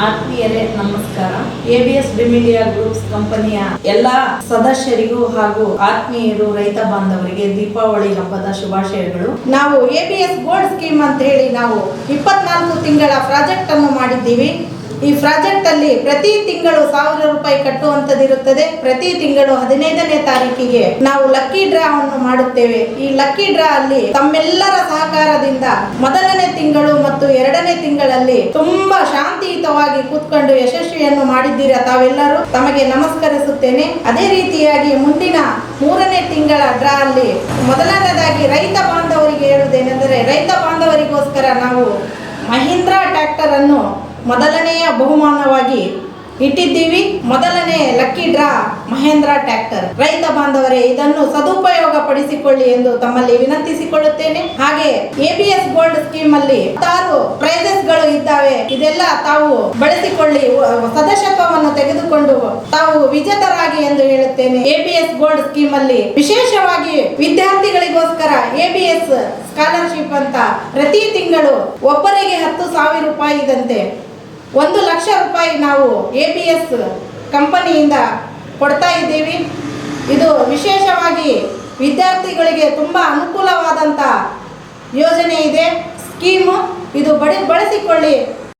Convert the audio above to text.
ಆತ್ಮೀಯರೇ ನಮಸ್ಕಾರ. ABS ಡಿಮಿಡಿಯಾ groups ಕಂಪನಿಯ ಎಲ್ಲ ಸದಸ್ಯರಿಗೂ ಹಾಗೂ ಆತ್ಮೀಯರು ರೈತ ಬಾಂಧವರಿಗೆ ದೀಪಾವಳಿ ಹಬ್ಬದ ಶುಭಾಶಯಗಳು. ನಾವು ABS ಗೋಲ್ಡ್ ಸ್ಕೀಮ್ ಅಂತ ಹೇಳಿ ನಾವು 24 ತಿಂಗಳ ಪ್ರಾಜೆಕ್ಟ್ ಅನ್ನು ಮಾಡಿದ್ದೀವಿ. ಈ ಪ್ರಾಜೆಕ್ಟ್ ಅಲ್ಲಿ ಪ್ರತಿ ತಿಂಗಳು 1000 ರೂಪಾಯಿ ಕಟ್ಟುವಂತದಿರುತ್ತದೆ. ಪ್ರತಿ ತಿಂಗಳು 15ನೇ ತಾರೀಕಿಗೆ ನಾವು ಲಕ್ಕಿ ಡ್ರಾ ಅನ್ನು ಮಾಡುತ್ತೇವೆ. ಈ ಲಕ್ಕಿ ಡ್ರಾ ಅಲ್ಲಿ ತಮ್ಮೆಲ್ಲರ ಸಹಕಾರದಿಂದ ಮೊದಲನೇ ತಿಂಗಳು ಮತ್ತು 2ನೇ ತಿಂಗಳಲ್ಲಿ ತುಂಬಾ ಶಾಂತಿಯುತವಾಗಿ ಕೂತ್ಕೊಂಡು ಯಶಸ್ವಿಯನ್ನು ಮಾಡಿದ್ದೀರಾ. ತಾವೆಲ್ಲರೂ ತಮಗೆ ನಮಸ್ಕರಿಸುತ್ತೇನೆ. ಅದೇ ರೀತಿಯಾಗಿ ಮುಂದಿನ 3ನೇ ತಿಂಗಳ ಡ್ರಾ ಅಲ್ಲಿ ಮೊದಲನೇದಾಗಿ ರೈತ ಬಾಂಧವರಿಗೆ ಹೇಳುವುದೇನೆಂದರೆ, ರೈತ ಬಾಂಧವರಿಗೋಸ್ಕರ ನಾವು ಮಹೀಂದ್ರಾ ಟ್ರ್ಯಾಕ್ಟರ್ ಅನ್ನು ಮೊದಲನೆಯ ಬಹುಮಾನವಾಗಿ ಇಟ್ಟಿದ್ದೀವಿ. ಮೊದಲನೇ ಲಕ್ಕಿ ಡ್ರಾ ಮಹೇಂದ್ರಾ ಟ್ರ್ಯಾಕ್ಟರ್. ರೈತ ಬಾಂಧವರೇ, ಇದನ್ನು ಸದುಪಯೋಗ ಪಡಿಸಿಕೊಳ್ಳಿ ಎಂದು ತಮ್ಮಲ್ಲಿ ವಿನಂತಿಸಿಕೊಳ್ಳುತ್ತೇನೆ. ಹಾಗೆ ABS ಗೋಲ್ಡ್ ಸ್ಕೀಮ್ ಅಲ್ಲಿ 6 ಪ್ರೈಸಸ್ ಗಳು ಇದ್ದಾವೆ. ಇದೆಲ್ಲ ತಾವು ಬಳಸಿಕೊಳ್ಳಿ, ಸದಸ್ಯತ್ವವನ್ನು ತೆಗೆದುಕೊಂಡು ತಾವು ವಿಜೇತರಾಗಿ ಎಂದು ಹೇಳುತ್ತೇನೆ. ABS ಗೋಲ್ಡ್ ಸ್ಕೀಮ್ ಅಲ್ಲಿ ವಿಶೇಷವಾಗಿ ವಿದ್ಯಾರ್ಥಿಗಳಿಗೋಸ್ಕರ ABS ಸ್ಕಾಲರ್ಶಿಪ್ ಅಂತ ಪ್ರತಿ ತಿಂಗಳು ಒಬ್ಬರಿಗೆ 10,000 ರೂಪಾಯಿ ಇದಂತೆ 1 ಲಕ್ಷ ರೂಪಾಯಿ ನಾವು ABS ಕಂಪನಿಯಿಂದ ಕೊಡ್ತಾ ಇದ್ದೀವಿ. ಇದು ವಿಶೇಷವಾಗಿ ವಿದ್ಯಾರ್ಥಿಗಳಿಗೆ ತುಂಬ ಅನುಕೂಲವಾದಂಥ ಯೋಜನೆ ಇದೆ, ಸ್ಕೀಮು. ಇದು ಬಳಸಿಕೊಳ್ಳಿ.